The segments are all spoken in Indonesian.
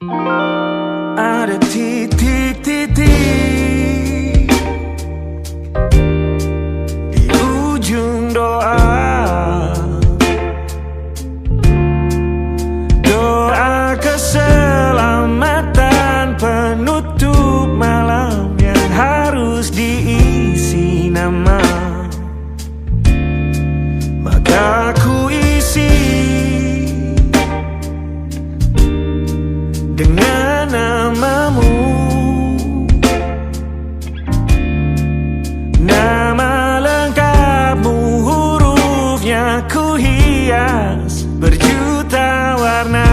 Ada titik-titik di ujung doa, doa keselamatan penutup malam yang harus diisi nama. Maka ku isi dengan namamu, nama lengkapmu, hurufnya ku hias berjuta warna.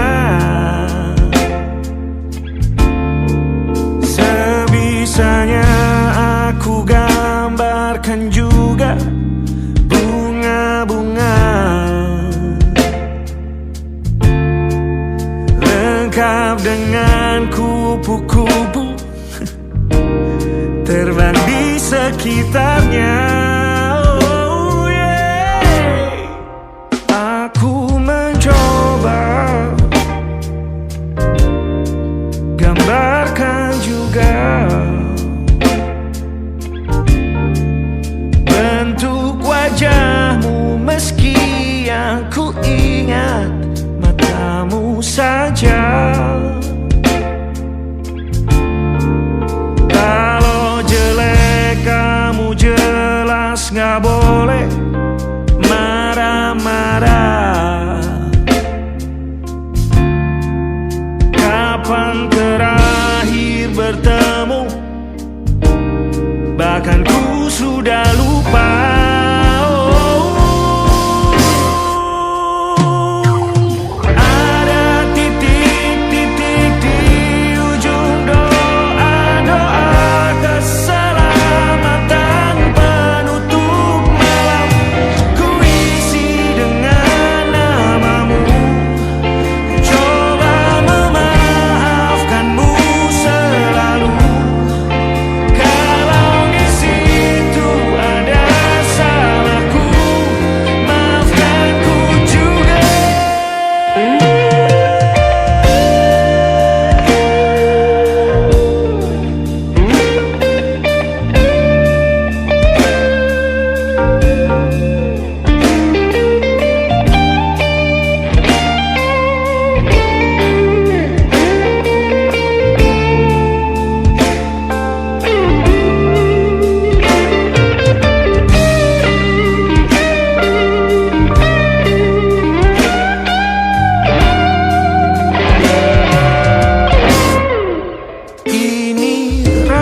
Sebisanya aku gambarkan juga bunga-bunga lengkap dengan kupu-kupu terbang di sekitarnya. Oh yeah. Aku mencoba gambarkan juga bentuk wajahmu, meski yang ku ingat matamu saja. Kalau jelek kamu jelas gak boleh marah-marah. Kapan terakhir bertemu, bahkan ku sudah lupa.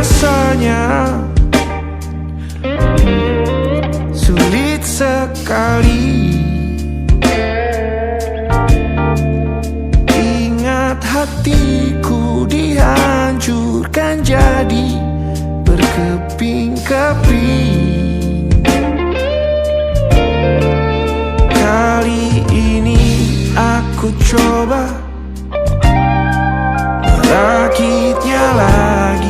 Rasanya sulit sekali ingat hatiku dihancurkan jadi berkeping-keping. Kali ini aku coba merakitnya lagi.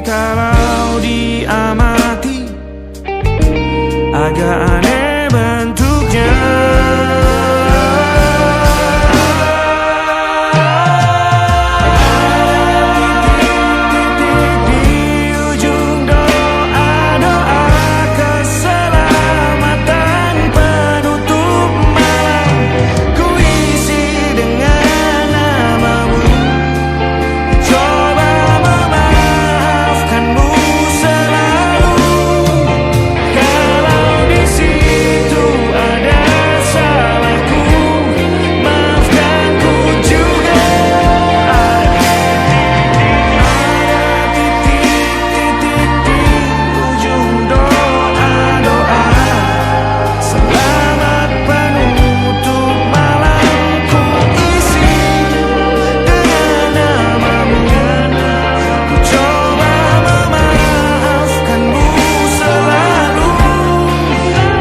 Kalau diamati agak aneh bentuknya. Titik-titik di ujung doa-doa keselamatan penutup malam, ku isi dengan namamu. Coba memaafkanmu selalu. Kalau di situ ada salahku, maafkanku juga. Ada titik-titik di ujung doa-doa, selamat penutup malam, ku isi dengan namamu. Ku coba memaafkanmu selalu.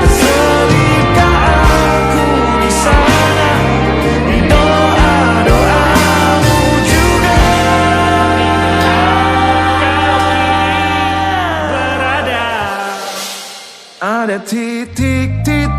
Terselipkah aku di sana, di doa-doamu juga. Berada ada titik-titik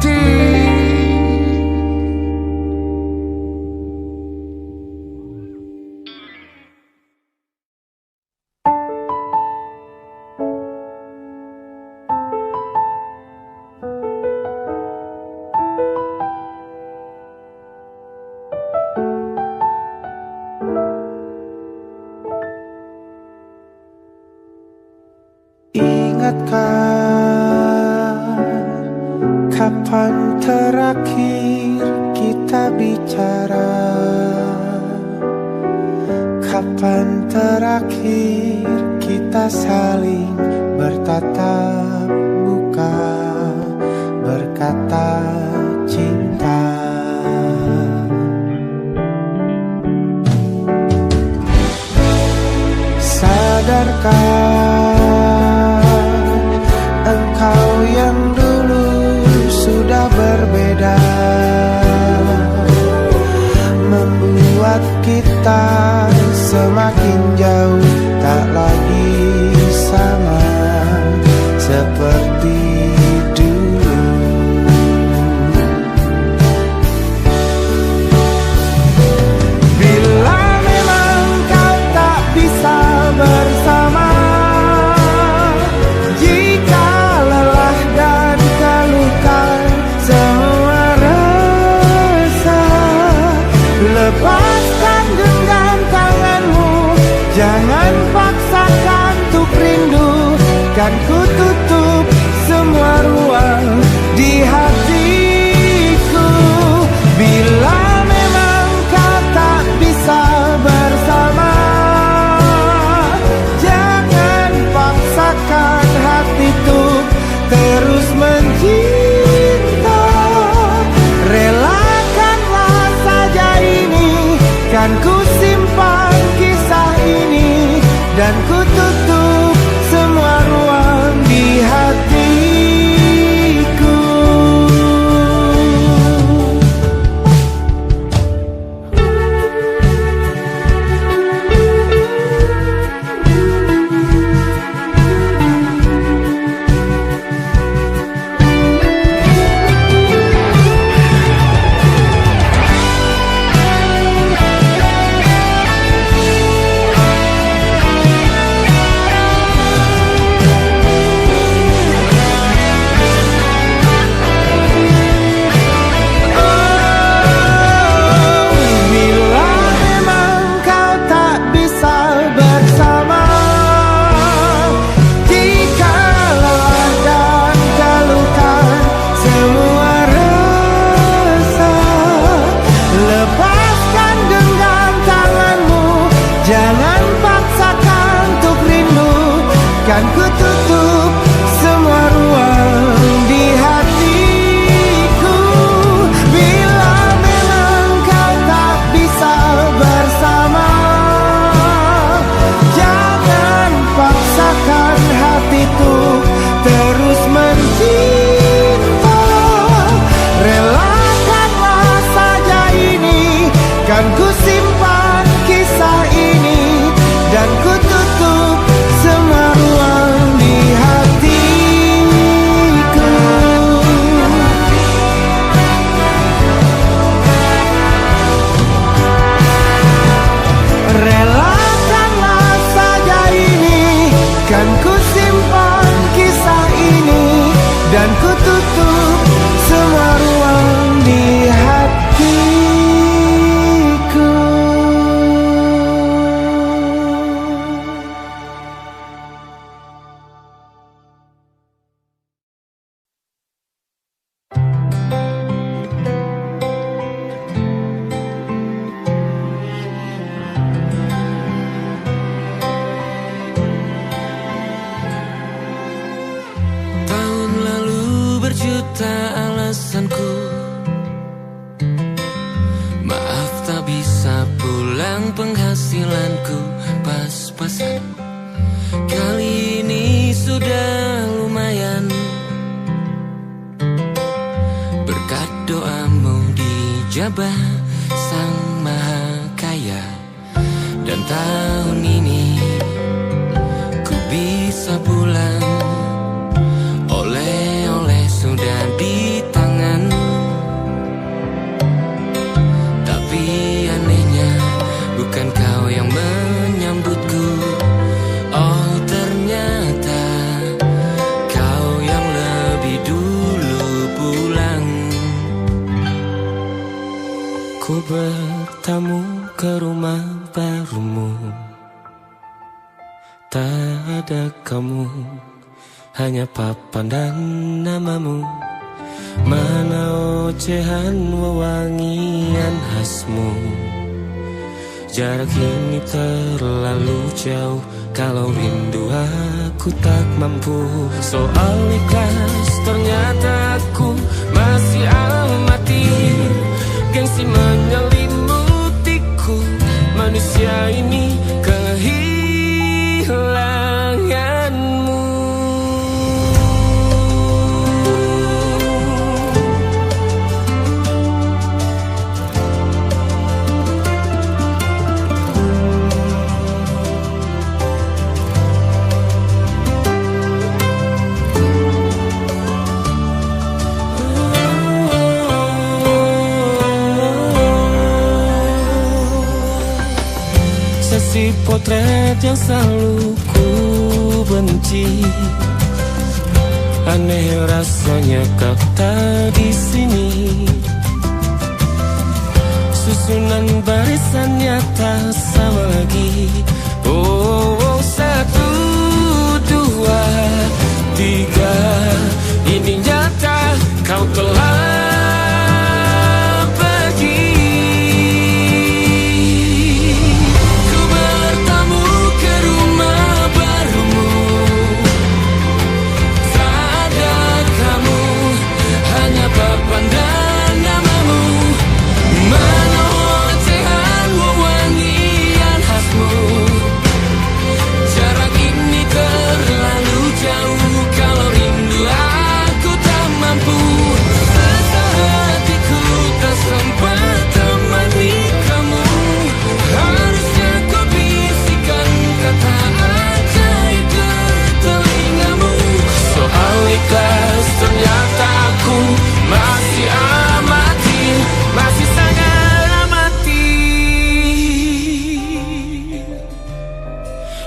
terakhir kita bicara? Kapan terakhir kita saling bertatap muka, berkata cinta? Sadarkah engkau yang dulu sudah berbeda, membuat kita semakin jauh, tak lagi sama seperti dulu. Bila memang kau tak bisa bersama, jika lelah dan keluhkan semua rasa, lepaskan genggam tanganmu, jangan paksakan untuk rindu. Kan ku tutup semua ruang di hatiku. Bila memang kau tak bisa bersama, jangan paksakan hati untuk terus mencinta. Relakanlah saja ini, kan ku simpan kisah ini, dan ku tutup semua ruang di hatiku. Jangan paksakan untuk rindu, kan ku tutup semua ruang di hatiku. Bila memang kau tak bisa bersama, jangan paksakan hatiku terus mencinta. Relakanlah saja ini, kan ku simpan kisah ini, dan ku tutup semua ruang di hatiku. Relakanlah saja ini, kan ku simpan kisah ini, dan ku tutup semua ruang di hatiku. Tahun lalu berjuta alasanku, maaf tak bisa pulang, penghasilanku pas-pasan. Kali ini sudah lumayan, berkat doamu dijabah Sang Maha Kaya. Dan tahun ini ku bisa pulang, oleh-oleh sudah di tangan. Tapi anehnya bukan kau yang menyambutku, oh ternyata kau yang lebih dulu pulang. Ku bertamu ke rumah barumu, tak ada kamu, hanya papan dan namamu. Mana ocehan wewangian khasmu. Jarak ini terlalu jauh, kalau rindu aku tak mampu. Soal ikhlas ternyata aku masih amati. Gengsi menyelimutiku, manusia ini kehilanganmu. Si potret yang selalu ku benci, aneh rasanya kau tak di sini. Susunan barisannya tak sama lagi. Oh, 1, 2, 3, ini nyata kau telah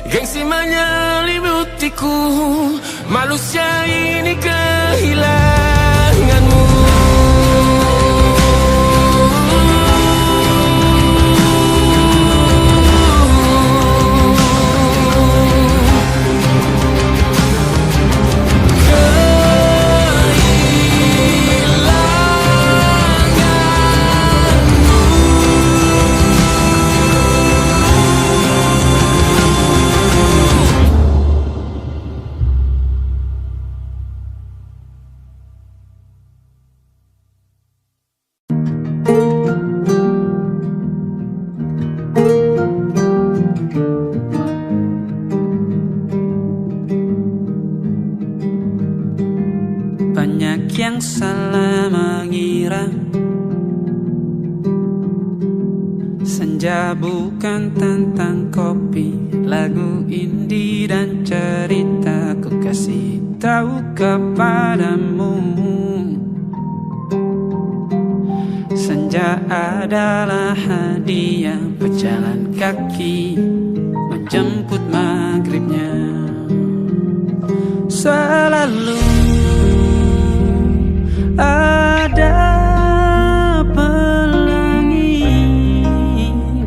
gengsi menyelimutiku, manusia ini kehilanganmu. Banyak yang salah mengira senja bukan tentang kopi, lagu indie dan cerita ku kasih tahu kepadamu. Senja adalah hadiah pejalan kaki menjemput maghribnya. Selalu ada pelangi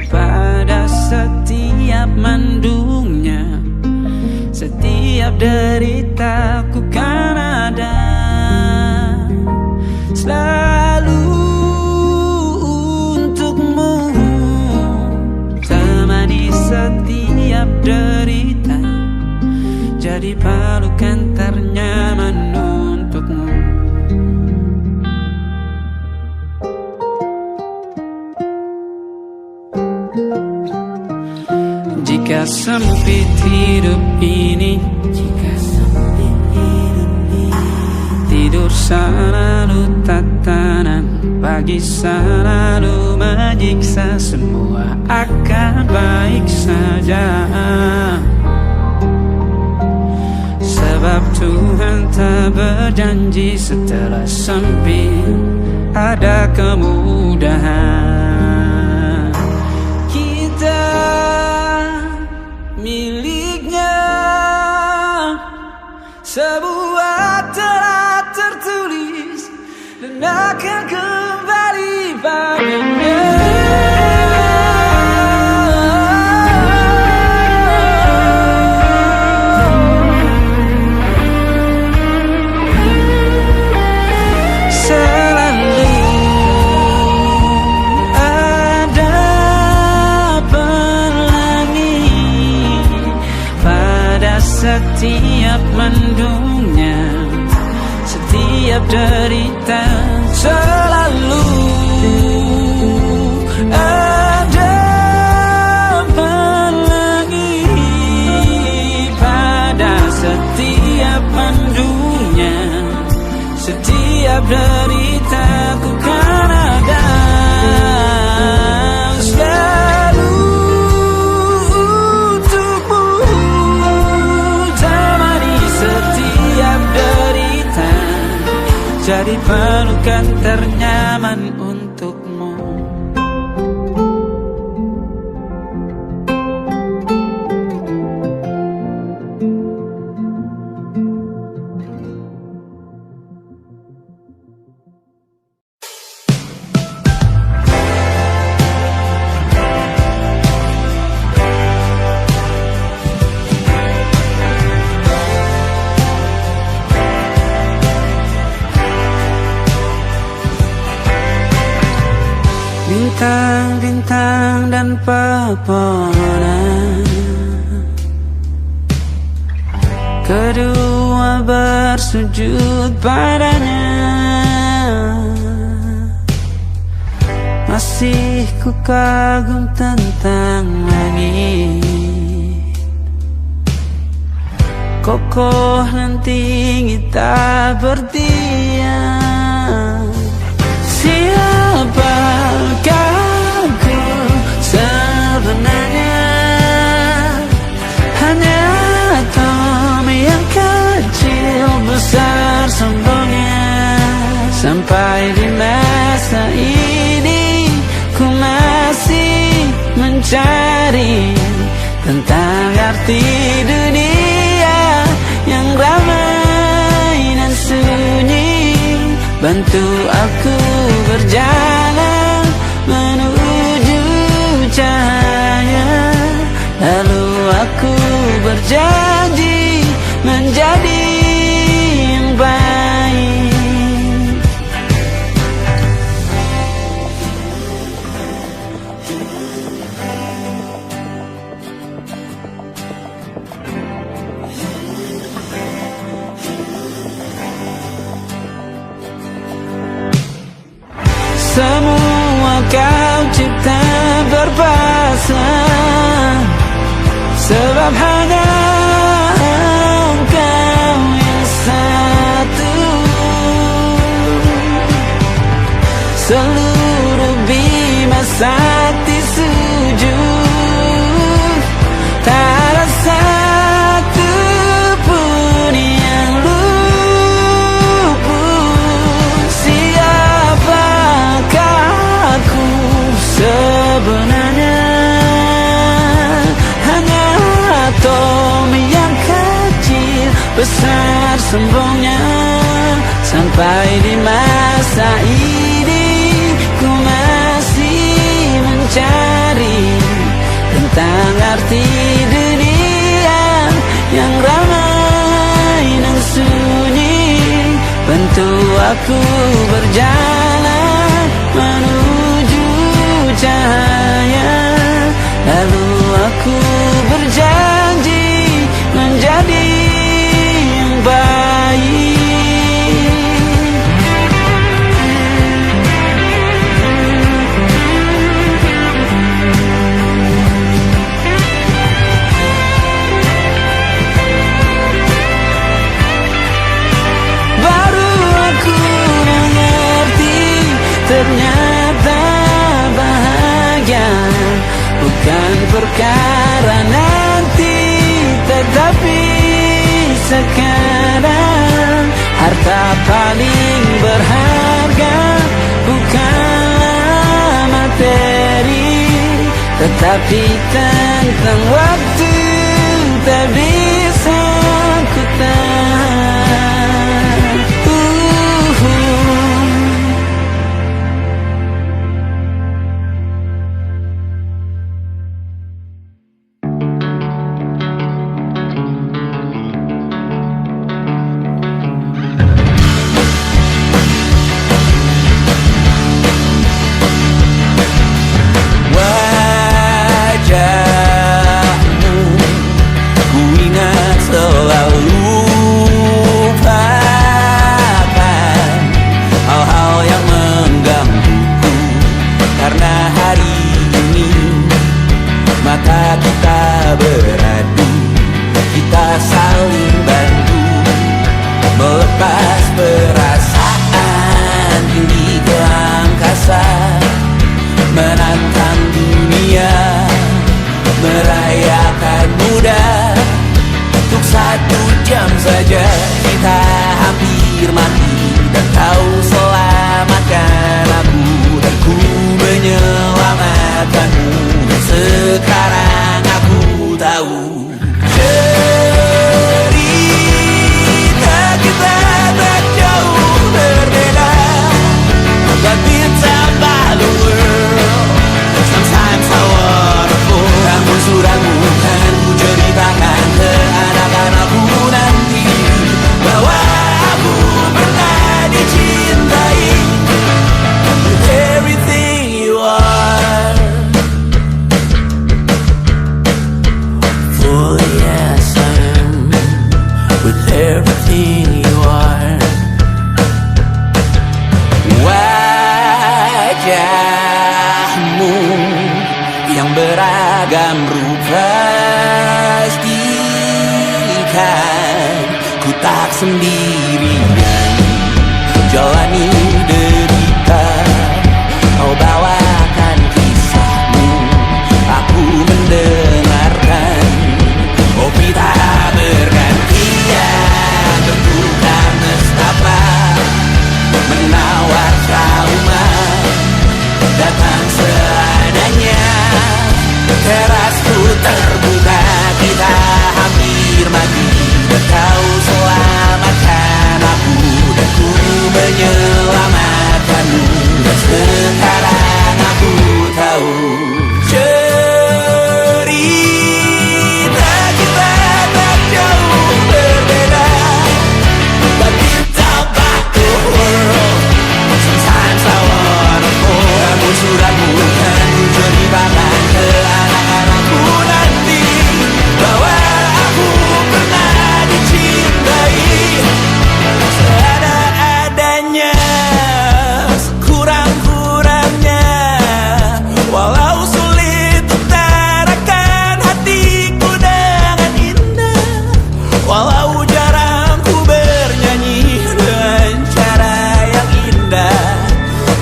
pada setiap mendungnya. Setiap deritaku kan ada selalu untukmu, temani setiap derita, jadi pelukan ternyaman untukmu. Jika sempit hidup ini, tidur selalu tatanan, pagi selalu menyiksa, semua akan baik saja. Sebab Tuhan tak berjanji setelah sempit ada kemudahan. Kita miliknya, sebuah telah tertulis dan akan kembali padanya. yang ternyaman untukmu. Bintang-bintang dan pepohonan, kedua bersujud padanya. Masih ku kagum tentang langit, kokoh dan tinggi tak berdiam. Siapakah aku sebenarnya? Hanya atom yang kecil besar sombongnya. Sampai di masa ini ku masih mencari tentang arti dunia yang ramai dan sunyi. Bantu aku berjalan menuju cahaya, lalu aku berjanji menjadi yang baik. Semua kau cipta berpasang, sebab hanya engkau yang satu. Seluruh bima sakti sujud, tak ada satu pun yang luput. Siapakah aku sebenarnya? Hanya atom yang kecil besar sombongnya. Sampai di masa ini ku masih mencari tentang arti dunia yang ramai dan sunyi. Bantu aku berjalan menuju cahaya, lalu aku berjanji menjadi yang baik. Baru aku mengerti, ternyata bahagia bukan perkara nanti, tetapi sekarang. Harta paling berharga bukanlah materi, tetapi tentang waktu tak bisa ku tahan. saja kita hampir mati dan kau selamat kamu yang beragam rupa. Pastikan ku tak sendirian jalani derita. Kau bawakan kisahmu, aku mendengarkan. Kopi tak bergantian, bertukar nestapa, menawar trauma, datang seadanya. Terasku terbuka, kita hampir mati, dan kau selamatkan aku, dan ku menyelamatkanmu. Dan sekarang aku tahu cerita kita tak jauh berbeda. But it's about the world. Sometimes I wanna fall. Namun suratmu kan ceritakan ke anak-anakku nanti bahwa aku pernah dicintai seada-adanya, sekurang-kurangnya. Walau sulit utarakan hatiku dengan indah, walau jarang ku bernyanyi dengan cara yang indah,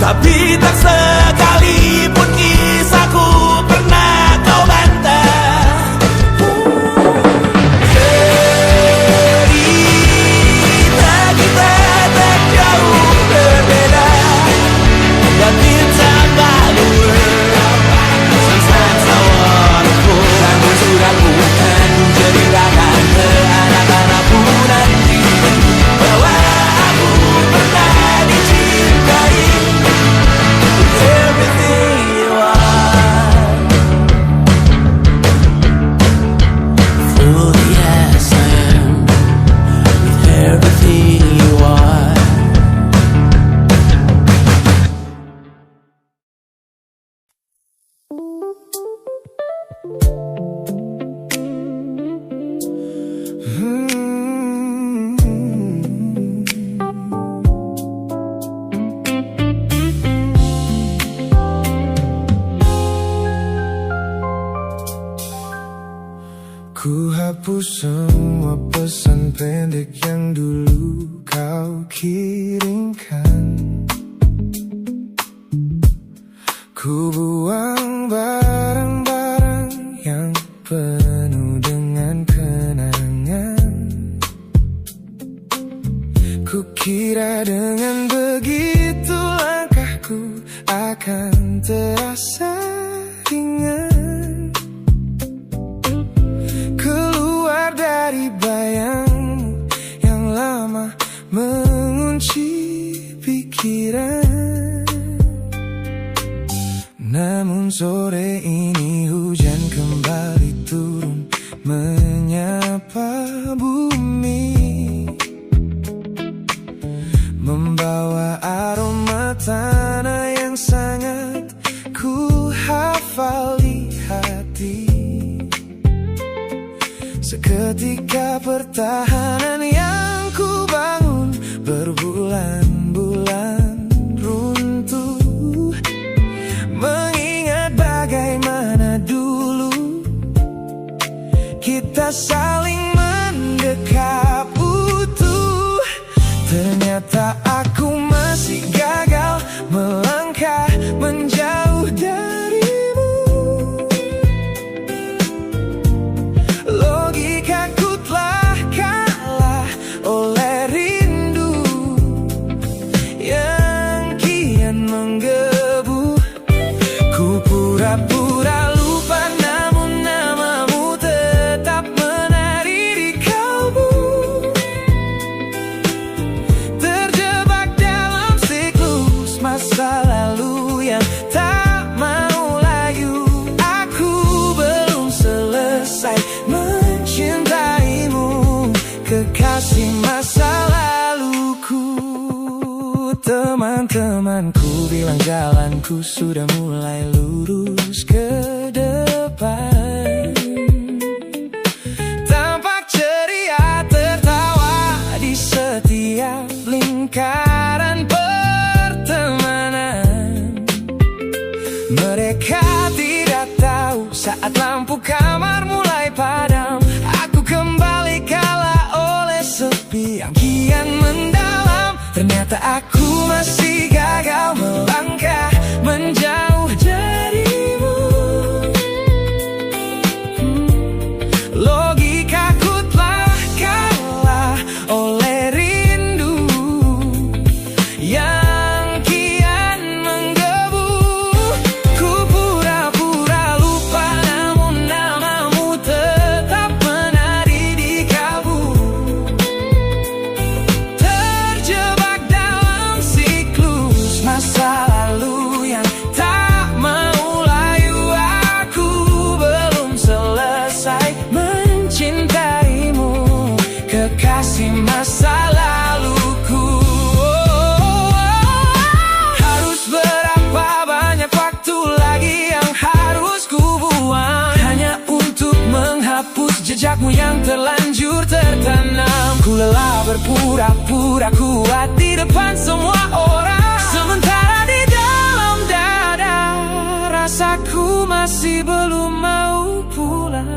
tapi tak sekalipun kisahku pernah kau bantah. Cerita kita tak jauh berbeda, but it's about the world. Sometimes I wanna fall. Namun suratmu kan ceritakan ke anak-anakku nanti bahwa aku pernah dicintai. Everything you are, fully as I am, with everything you are. Ku hapus semua pesan pendek yang dulu kau kirimkan. Ku buang barang-barang yang penuh dengan kenangan. Ku kira dengan begitu langkahku akan terasa ringan, keluar dari bayangmu yang lama mengunci pikiran. Namun sore ini hujan kembali turun menyapa bumi, membawa aroma tanah yang sangat ku hafal di hati. Seketika pertahanan yang ku bangun berbulan-bulan runtuh, mengingat bagaimana dulu kita saling mendekap utuh. Ternyata aku masih gagal melangkah menjauh darimu. Logikaku telah kalah oleh rindu yang kian menggebu. Ku pura-pura lupa, namun namamu tetap menari di kalbu. Terjebak dalam siklus masa lalu yang tak mau layu. Aku belum selesai mencintaimu, kekasih masa laluku. Teman-temanku bilang jalanku sudah mulai lurus ke depan. Tampak ceria tertawa di setiap lingkaran pertemanan. Mereka tidak tahu saat lampu kamar mulai padam, aku kembali kalah oleh sepi yang kian mendalam. Ternyata aku masih gagal melangkah menjauh darimu. Logikaku telah kalah oleh rindu yang kian menggebu. Ku pura-pura lupa, namun namamu tetap menari di kalbu. Terjebak dalam siklus masa lalu yang tak mau layu. Aku belum selesai mencintaimu, kekasih masa laluku. Harus berapa banyak waktu lagi yang harus ku buang hanya untuk menghapus jejakmu yang terlanjur tertanam. Ku lelah berpura-pura kuat di depan semua orang, sementara di dalam dada rasaku masih belum mau pulang.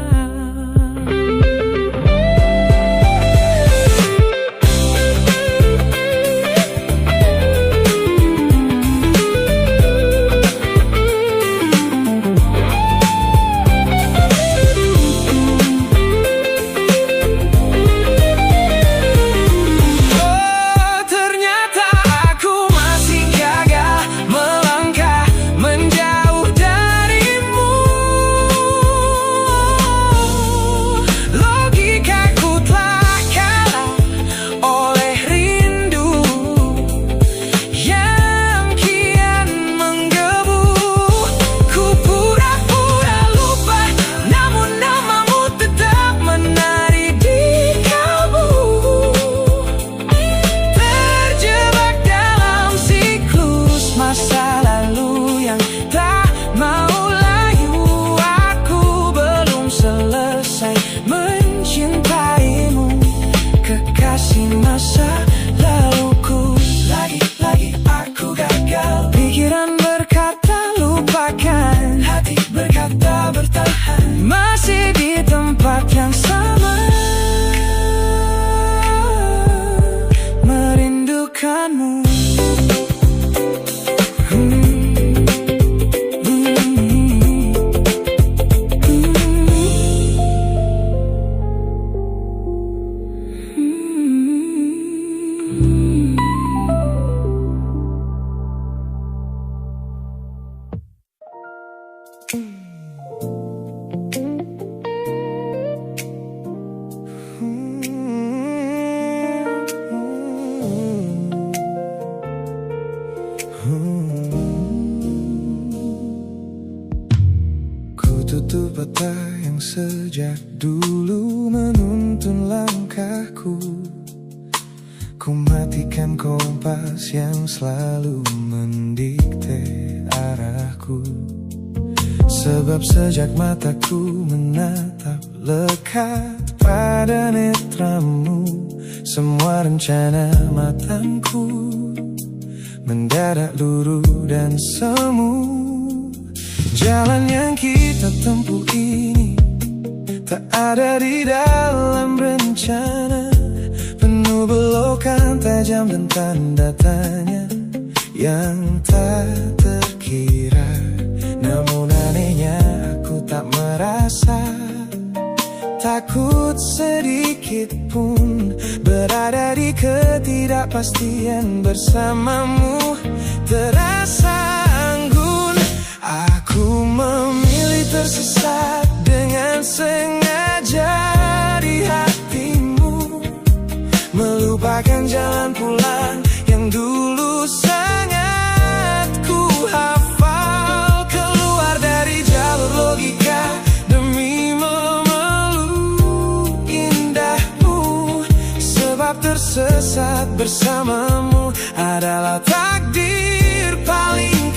Ternyata aku masih gagal melangkah menjauh darimu. Logikaku telah kalah oleh rindu yang kian menggebu. Ku pura-pura lupa, namun namamu tetap menari di kalbu. Terjebak dalam siklus masa lalu yang tak mau layu. Aku belum selesai mencintaimu, kekasih masa laluku. Lagi-lagi aku gagal. Pikiran berkata lupakan, hati berkata bertahan, masih di tempat yang sama, merindukanmu. Ku tutup mata yang sejak dulu menuntun langkahku. Ku matikan kompas yang selalu mendikte arahku. Sebab sejak mataku menatap lekat pada netramu, semua rencana matangku mendadak luruh dan semu. Jalan yang kita tempuh ini tak ada di dalam rencana, penuh belokan tajam dan tanda tanya yang tak terkira. Namun anehnya aku tak merasa takut sedikit pun berada di ketidakpastian bersamamu. Terasa anggun, aku memilih tersesat dengan sengaja di hatimu, melupakan jalan pulang yang dulu sangat ku hafal. Keluar dari jalur logika demi memeluk indahmu, sebab tersesat bersamamu adalah takdir paling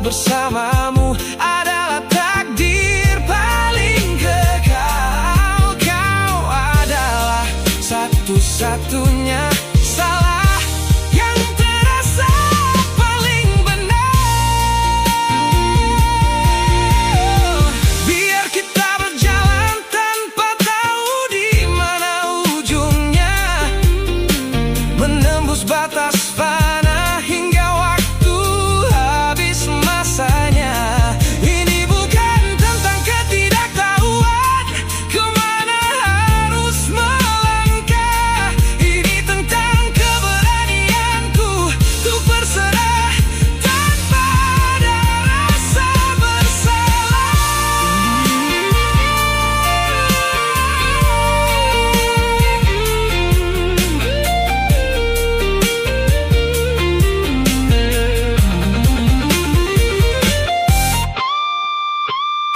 bersamamu adalah takdir paling kekal. Kau adalah satu-satunya salah yang terasa paling benar. Biar kita berjalan tanpa tahu di mana ujungnya, menembus batas fana hingga waktu habis masanya. Ini bukan tentang ketidaktahuan kemana harus melangkah. Ini tentang keberanianku untuk berserah tanpa ada rasa bersalah.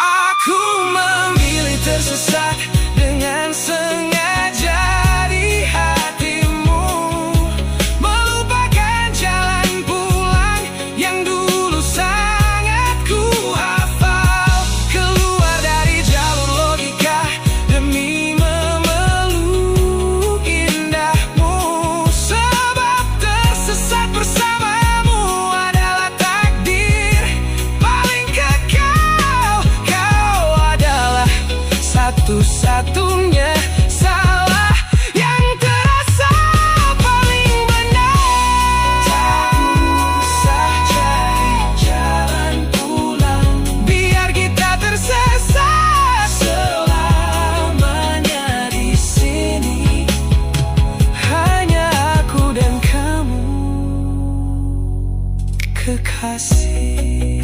Aku memilih tersesat dengan sengaja di hatimu, melupakan jalan pulang yang dulu sangat ku hafal. Keluar dari jalur logika demi memeluk indahmu, sebab tersesat bersamamu adalah takdir paling kekal. Kau adalah satu-satunya salah yang terasa paling benar. Tak usah cari jalan pulang, biar kita tersesat selamanya di sini. Hanya aku dan kamu, kekasih.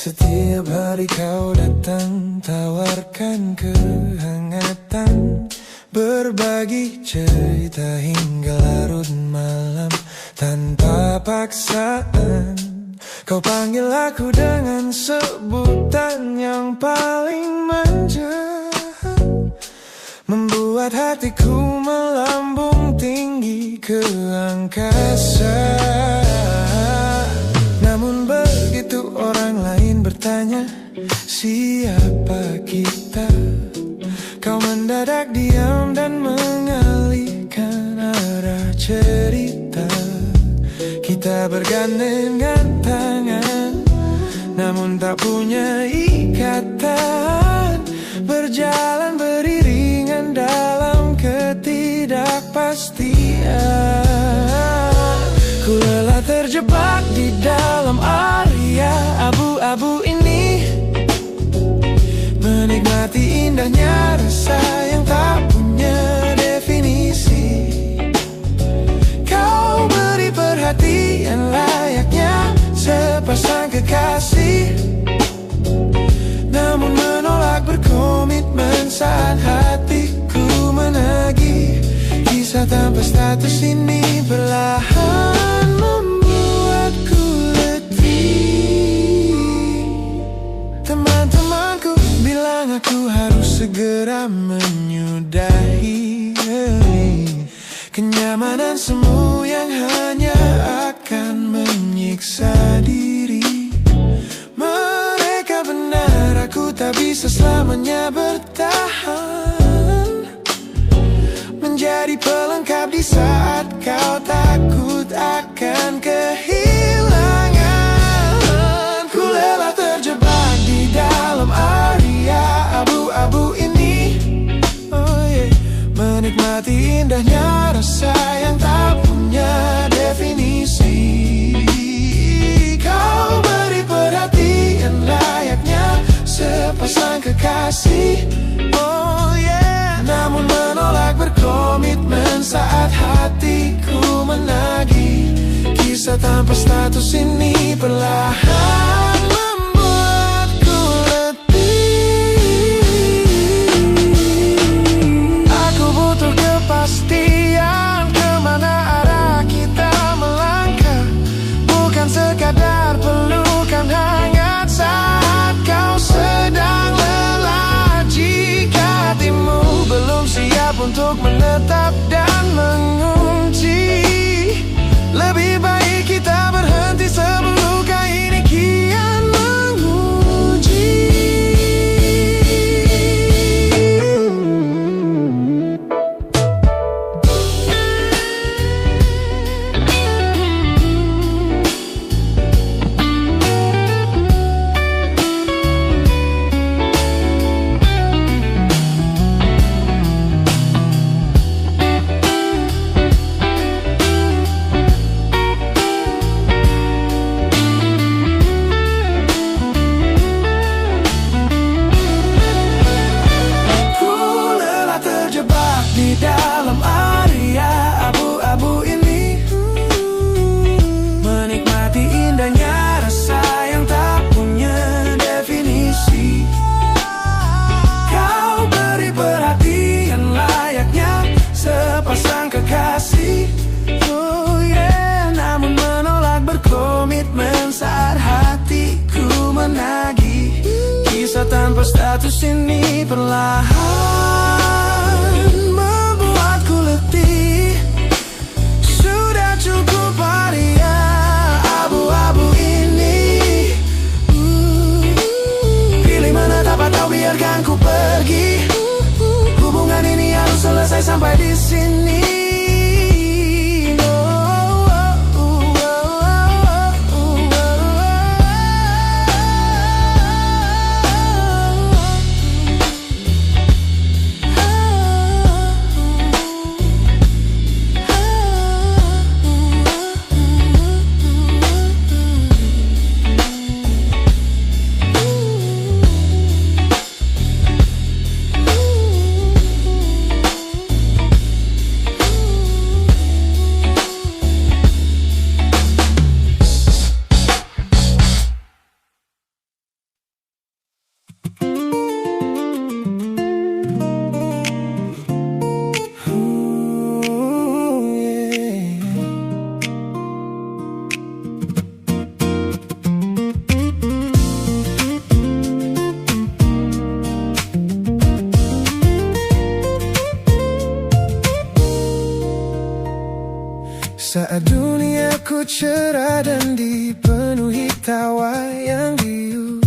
Setiap hari kau datang, tawarkan kehangatan, berbagi cerita hingga larut malam tanpa paksaan. Kau panggil aku dengan sebutan yang paling manja, membuat hatiku melambung tinggi ke angkasa. Namun begitu orang lain bertanya siapa kita, kau mendadak diam dan mengalihkan arah cerita. Kita bergandengan tangan, namun tak punya ikatan, berjalan beriringan dalam ketidakpastian. Ku lelah terjebak di dalam area abu-abu ini, menikmati indahnya rasa yang tak punya definisi. Kau beri perhatian layaknya sepasang kekasih, namun menolak berkomitmen saat hatiku menagih. Kisah tanpa status ini perlahan membuatku letih. Teman-temanku bilang aku harus segera menyudahi kenyamanan semu yang hanya akan menyiksa diri. Mereka benar, aku tak bisa selamanya bertahan, menjadi pelengkap di saat kau takut akan kehilangan. Ku lelah terjebak di dalam area abu-abu ini, menikmati indahnya rasa yang tak punya definisi. Kau beri perhatian layaknya sepasang saat hatiku menagih. Kisah tanpa status ini perlahan membuatku letih. Aku butuh kepastian kemana arah kita melangkah, bukan sekadar pelukan hangat saat kau sedang lelah. Jika hatimu belum siap untuk menetap dan mengunci, lebih baik kita berhenti sebelum luka ini kian menguji. Di dalam area abu-abu ini, menikmati indahnya rasa yang tak punya definisi. Kau beri perhatian layaknya sepasang kekasih, oh yeah. Namun menolak berkomitmen saat hatiku menagih. Kisah tanpa status ini perlahan sudah cukup area abu-abu ini. Pilih mana tak tahu, biarkan ku pergi. Hubungan ini harus selesai sampai di sini. Saat duniaku cerah dan dipenuhi tawa yang riuh,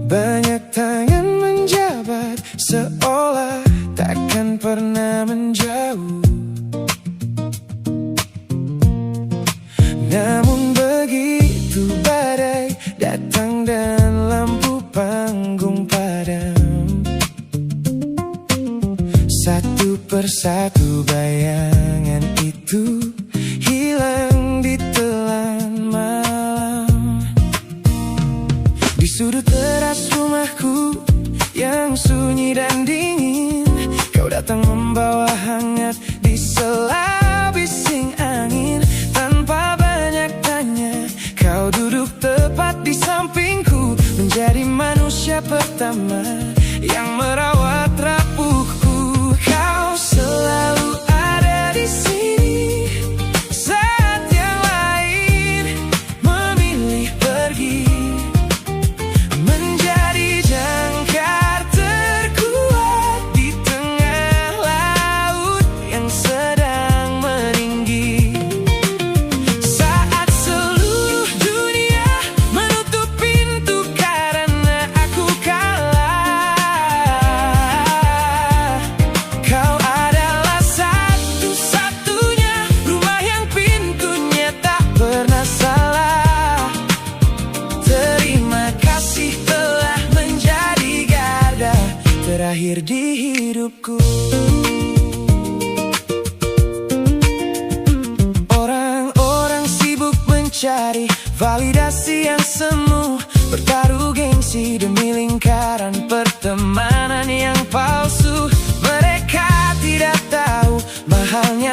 banyak tangan menjabat seolah takkan pernah menjauh. Namun begitu badai datang dan lampu panggung padam, satu persatu bayangan itu hilang di telan malam. Di sudut teras rumahku yang sunyi dan dingin, kau datang membawa hangat di sela bising angin. Tanpa banyak tanya, kau duduk tepat di sampingku, menjadi manusia pertama yang merawat rapuhku. Kau selalu ada di sini saat yang lain memilih pergi, menjadi jangkar terkuat di tengah laut yang sedang meninggi. Saat seluruh dunia menutup pintu karena aku kalah,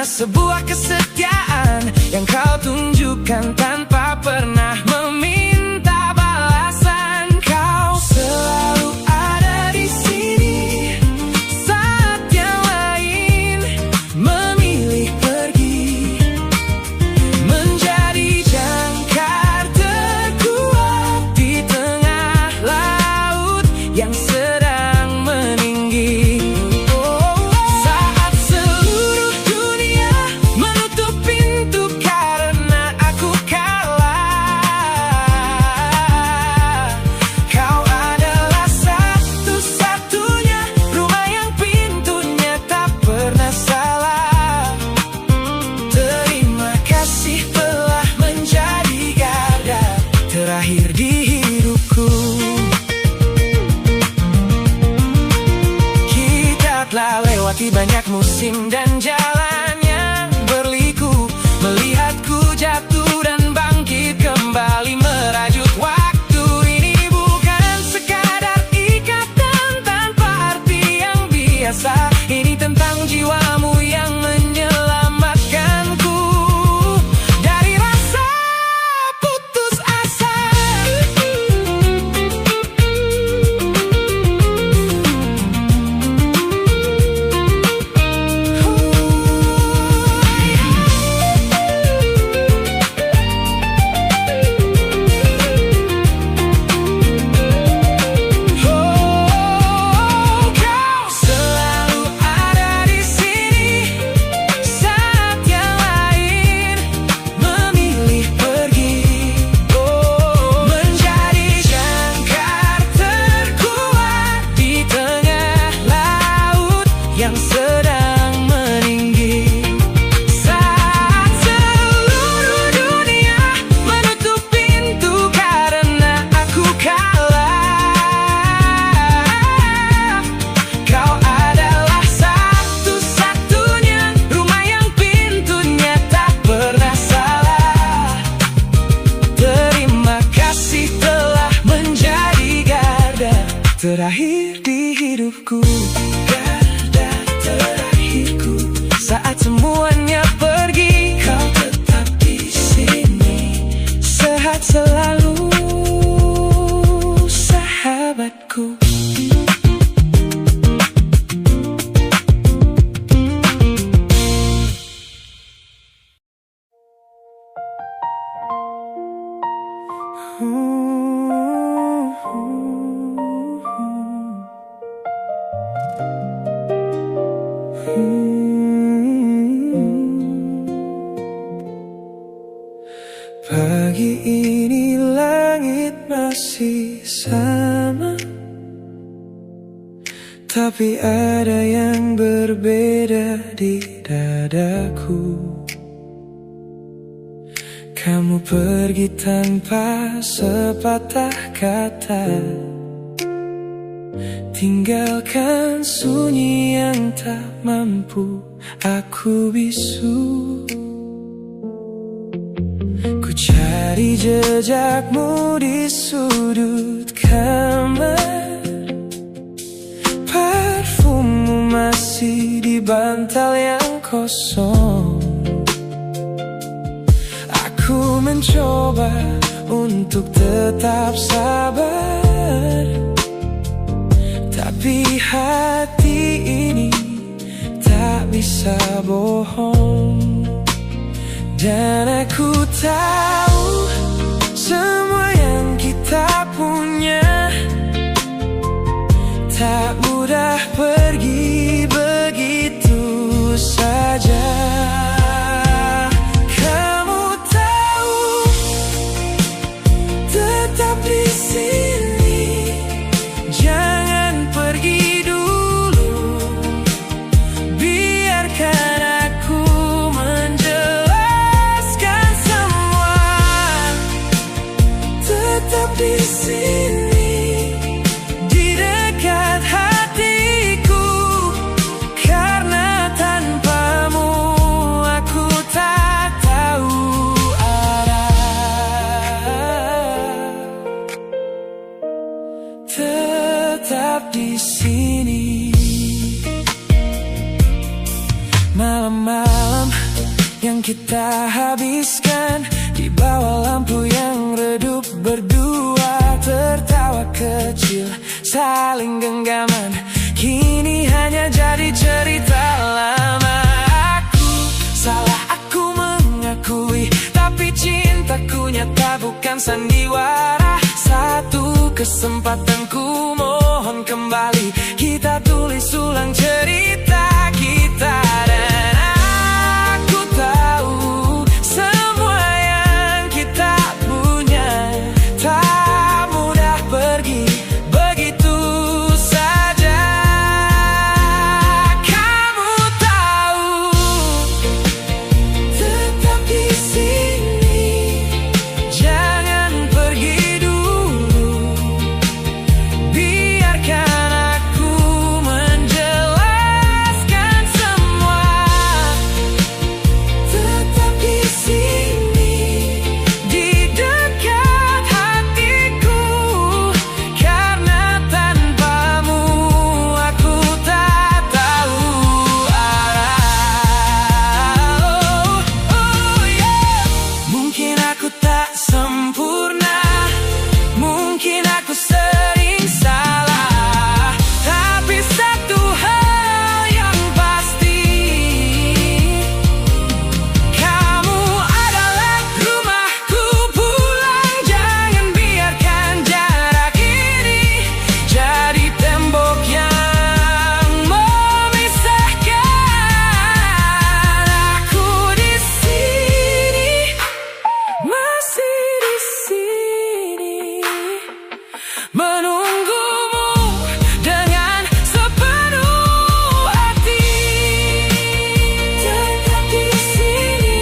sebuah kesetiaan yang kau tunjukkan tanpa pernah meminta balasan. Kau selalu ada di sini saat yang lain memilih pergi, menjadi jangkar terkuat di tengah laut yang sedang meninggi. Saat seluruh dunia menutup pintu karena aku kalah, kau adalah satu-satunya rumah yang pintunya tak pernah salah. Terima kasih telah menjadi garda terakhir di hidupku. Kita telah lewati banyak musim dan jalan yang berliku, melihatku jatuh dan bangkit kembali merajut waktu. Ini bukan sekadar ikatan tanpa arti yang biasa, ini tentang jiwamu yang menyelamatkanku dari rasa putus asa. Kau selalu ada di sini saat yang lain memilih pergi, menjadi jangkar terkuat di tengah laut yang sedang meninggi. Saat seluruh dunia menutup pintu karena aku kalah, kau adalah satu-satunya rumah yang pintunya tak pernah salah. Terima kasih telah menjadi garda terakhir di hidupku, garda terakhirku. Saat semuanya pergi, kau tetap di sini, sehat selalu, sahabatku. Pagi ini langit masih sama, tapi ada yang berbeda di dadaku. Kamu pergi tanpa sepatah kata, tinggalkan sunyi yang tak mampu aku bisu. Ku cari jejakmu di sudut kamar, parfummu masih di bantal yang kosong. Aku mencoba untuk tetap sabar, tapi hati ini tak bisa bohong. Dan aku tahu semua yang kita punya tak mudah pergi begitu saja. Kamu tahu, tetap di sini, jangan pergi dulu. Biarkan aku menjelaskan semua. Malam-malam yang kita habiskan di bawah lampu yang redup, berdua tertawa kecil, saling genggaman, kini hanya jadi cerita lama. Aku salah, aku mengakui, tapi cintaku nyata bukan sandiwara. Satu kesempatan ku mohon kembali, kita tulis ulang cerita kita. Dan aku tahu semua yang kita punya tak mudah pergi begitu saja. Kamu tahu, tetap di sini, jangan pergi dulu, biarkan aku menjelaskan semua. Tetap di sini, di dekat hatiku, karena tanpamu aku tak tahu arah. Mungkin aku tak sempurna, mungkin aku sering salah, tapi satu hal yang pasti, kamu adalah rumahku pulang. Jangan biarkan jarak ini jadi tembok yang memisahkan. Aku di sini, masih di sini, menunggumu dengan sepenuh hati. Tetap di sini,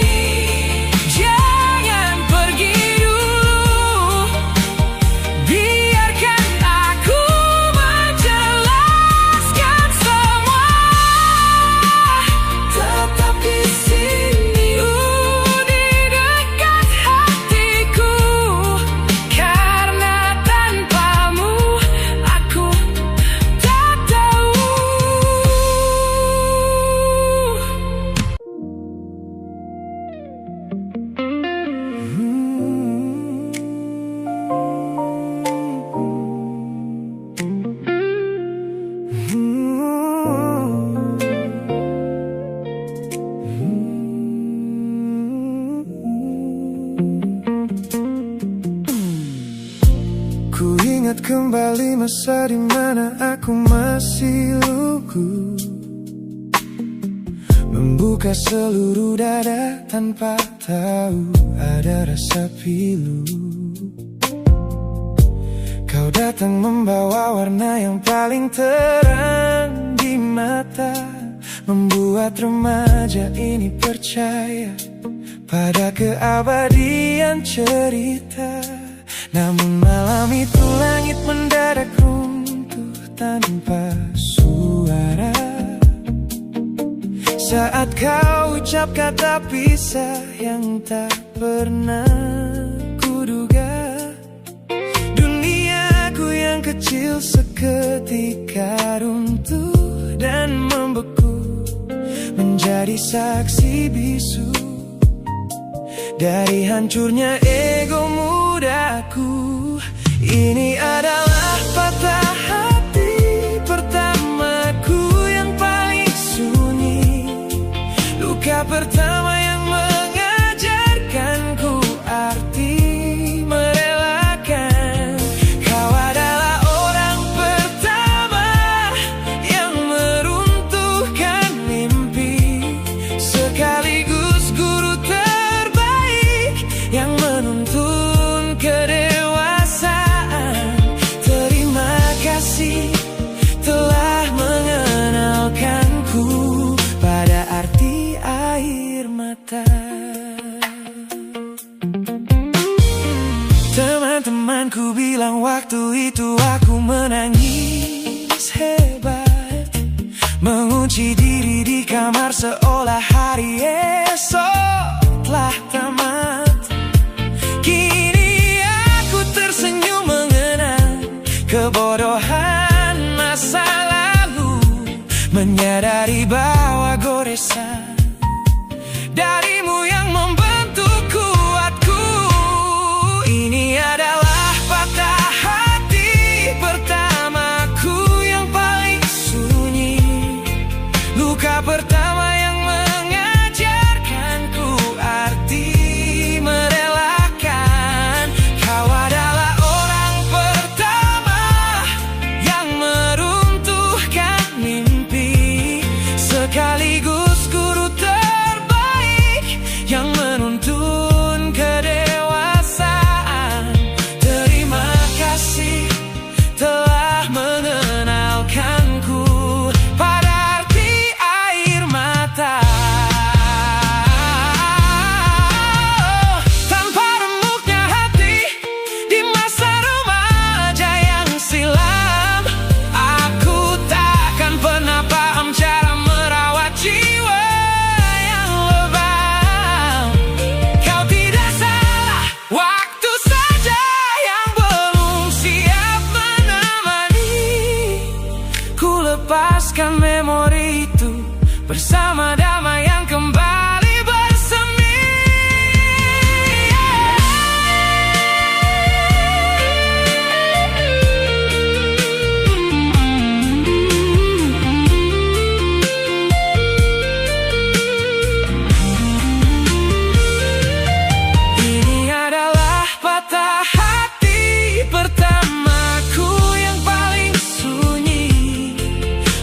jangan pergi dulu, biarkan aku menjelaskan semua. Tetap di sini, di dekat hatiku, karena tanpamu aku tak tahu. Ku ingat kembali masa di mana aku masih lugu, membuka seluruh dada tanpa tahu ada rasa pilu. Kau datang membawa warna yang paling terang di mata, membuat remaja ini percaya pada keabadian cerita. Namun malam itu langit mendadak runtuh tanpa suara, saat kau ucap kata pisah yang tak pernah kuduga. Duniaku yang kecil seketika runtuh dan membeku, menjadi saksi bisu dari hancurnya ego mudaku. Ini adalah patah hati pertamaku yang paling sunyi, luka pertama yang mengajarkanku arti merelakan. Kau adalah orang pertama yang meruntuhkan mimpi, sekaligus guru terbaik yang menuntun kedewasaan. Terima kasih telah mengenalkanku pada arti air mata. Teman-temanku bilang waktu itu aku menangis hebat, mengunci diri di kamar seolah hari esok telah tamat. Kini aku tersenyum mengenang kebodohan masa lalu, menyadari bahwa goresan besan. Darimu yang membentuk kuatku. Ini adalah patah hati pertamaku yang paling sunyi. Luka pertama yang mengajarkanku arti merelakan. Kau adalah orang pertama yang meruntuhkan mimpi, sekaligus guru terbaik yang menuntun kedewasaan. Terima kasih telah mengenalkanku pada arti air mata. Tanpa remuknya hati di masa remaja yang silam, aku takkan pernah paham cara merawat jiwa yang lebam. Kau tidak salah, waktu saja yang belum siap menemani. Ku lepaskan memori itu bersama damai yang kembali bersemi. Ini adalah patah hati pertamaku yang paling sunyi.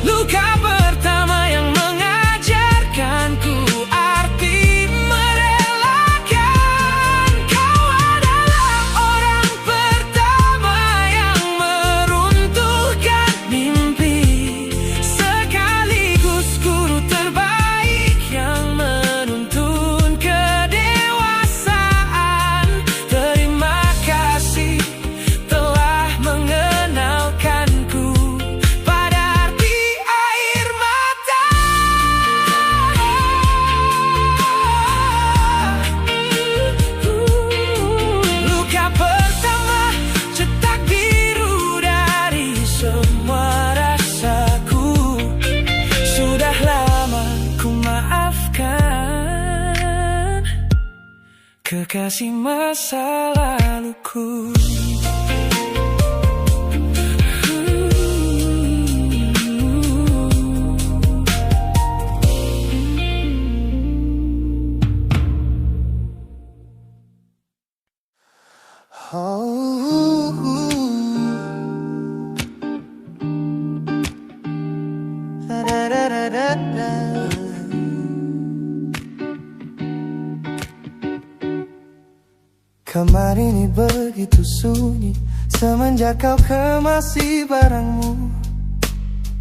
Luka pertama yang mengajarkanku arti merelakan. Kau adalah orang pertama yang meruntuhkan mimpi, sekaligus guru terbaik yang menuntun kedewasaan. Terima kasih telah mengenalkanku pada arti air mata. Luka pertama cetak biru dari semua rasaku. Sudah lama ku maafkan kekasih masa laluku. Kamar ini begitu sunyi semenjak kau kemasi barangmu.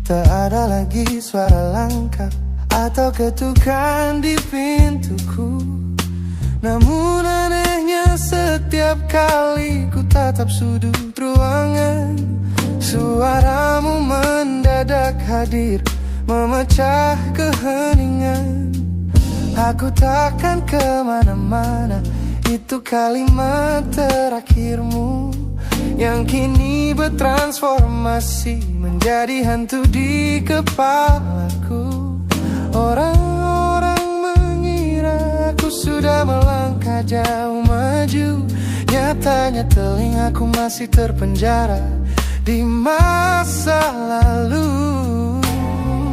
Tak ada lagi suara langkah atau ketukan di pintuku. Namun anehnya setiap kali ku tatap sudut ruangan, suaramu mendadak hadir memecah keheningan. Aku takkan kemana-mana, itu kalimat terakhirmu yang kini bertransformasi menjadi hantu di kepalaku. Orang-orang mengira aku sudah melangkah jauh maju, nyatanya telingaku masih terpenjara di masa lalu.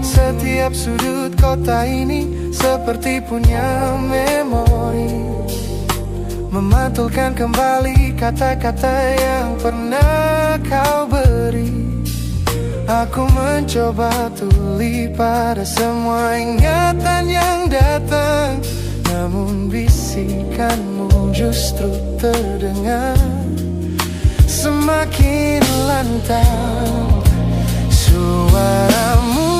Setiap sudut kota ini seperti punya memori, memantulkan kembali kata-kata yang pernah kau beri. Aku mencoba tuli pada semua ingatan yang datang, namun bisikanmu justru terdengar semakin lantang. Suaramu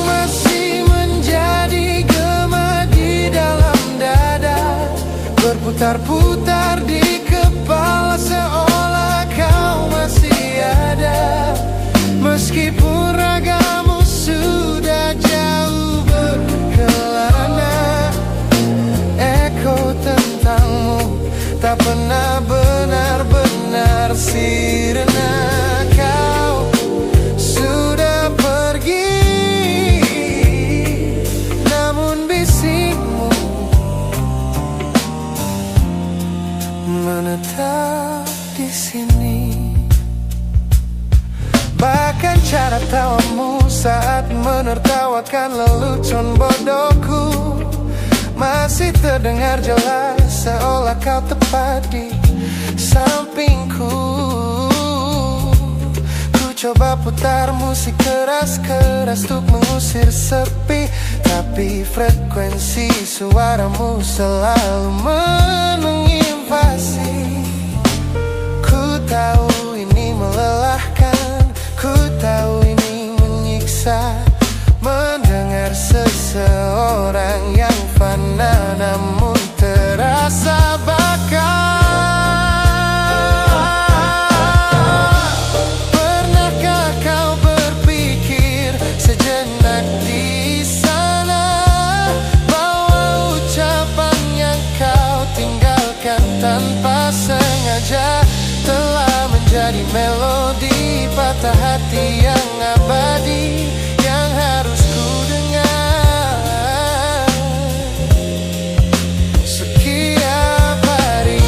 masih menjadi gema di dalam dada, berputar-putar di kepala seolah kau masih ada. Meskipun ragamu sudah jauh berkelana, eko tentangmu tak pernah benar-benar sirna. Kau sudah pergi, namun tetap di sini. Bahkan cara tawamu saat menertawakan lelucon bodohku masih terdengar jelas, seolah kau tepat di sampingku. Ku coba putar musik keras-keras untuk mengusir sepi, tapi frekuensi suaramu selalu menginvasi. Ku tahu ini melelahkan, ku tahu ini menyiksa, mendengar seseorang yang fana namun terasa bakal. Pernahkah kau berpikir sejenak di sana bahwa ucapan yang kau tinggalkan tanpa sengaja telah menjadi melodi patah hati yang abadi yang harus ku dengar setiap hari.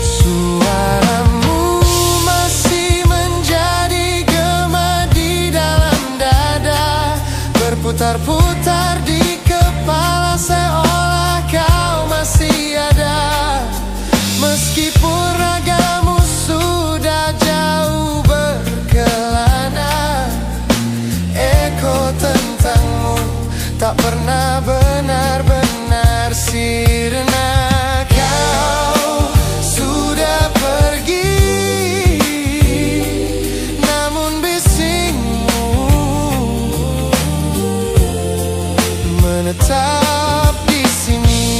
Suaramu masih menjadi gema di dalam dada, berputar-putar di kepala seolah kau masih ada. Meskipun ragamu sudah jauh berkelana, eko tentangmu tak pernah benar-benar sirna. Kau sudah pergi, namun bisingmu menetap di sini.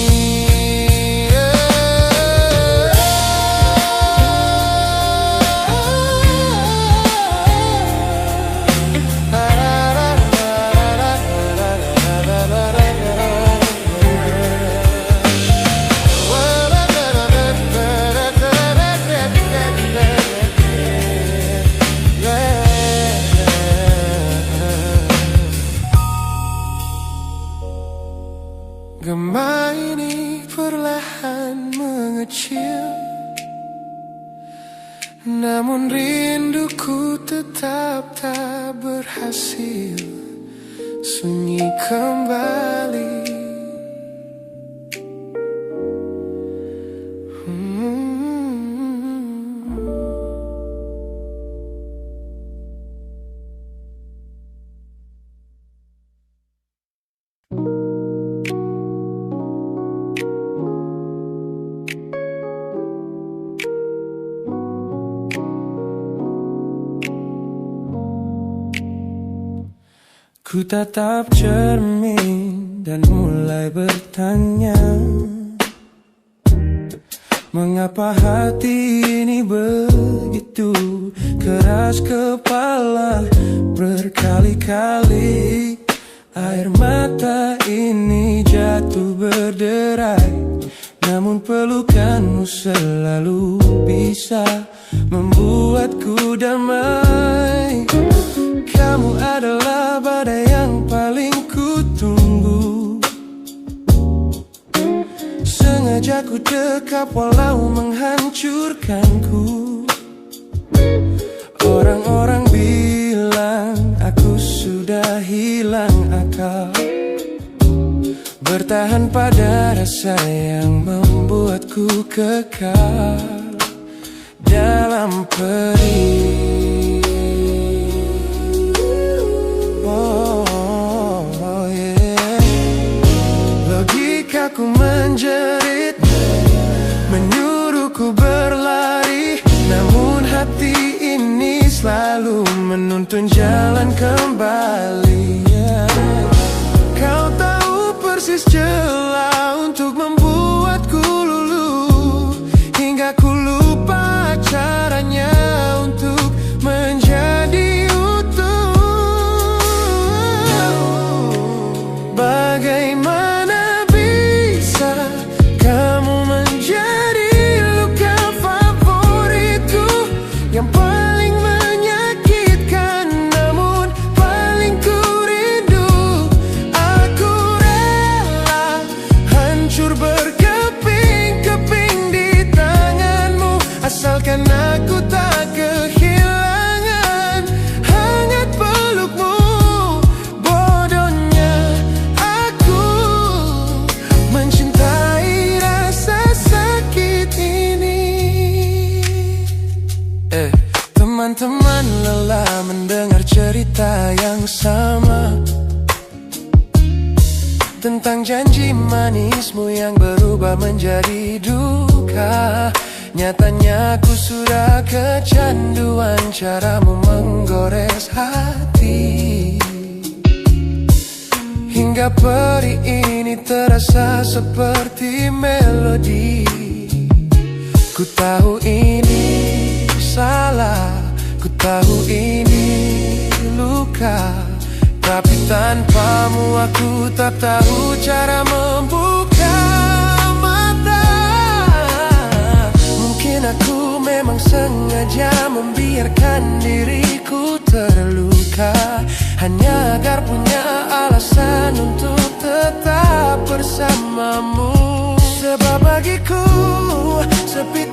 Gema ini perlahan mengecil, namun rinduku tetap tak berhasil sunyi kembali. Ku tatap cermin dan mulai bertanya, mengapa hati ini begitu keras kepala. Berkali-kali air mata ini jatuh berderai, namun pelukanmu selalu bisa membuatku damai. Kamu adalah badai yang paling ku tunggu, sengaja ku dekap walau menghancurkanku. Orang-orang bilang aku sudah hilang akal, bertahan pada rasa yang membuatku kekal dalam perih. Logikaku menjerit, menyuruhku berlari, namun hati ini selalu menuntun jalan kembali. Kau tahu persis celah untuk membuatku luluh, hingga ku lupa caranya untuk menjadi utuh. Bagaimana bisa kamu menjadi luka favoritku yang paling menyakitkan, namun paling ku rindu. Aku rela hancur berkeping-keping di tanah tentang janji manismu yang berubah menjadi duka. Nyatanya ku sudah kecanduan caramu menggores hati. Hingga peri ini terasa seperti melodi. Ku tahu ini salah, ku tahu ini luka, tapi tanpamu aku tak tahu cara membuka mata. Mungkin aku memang sengaja membiarkan diriku terluka, hanya agar punya alasan untuk tetap bersamamu. Sebab bagiku sepi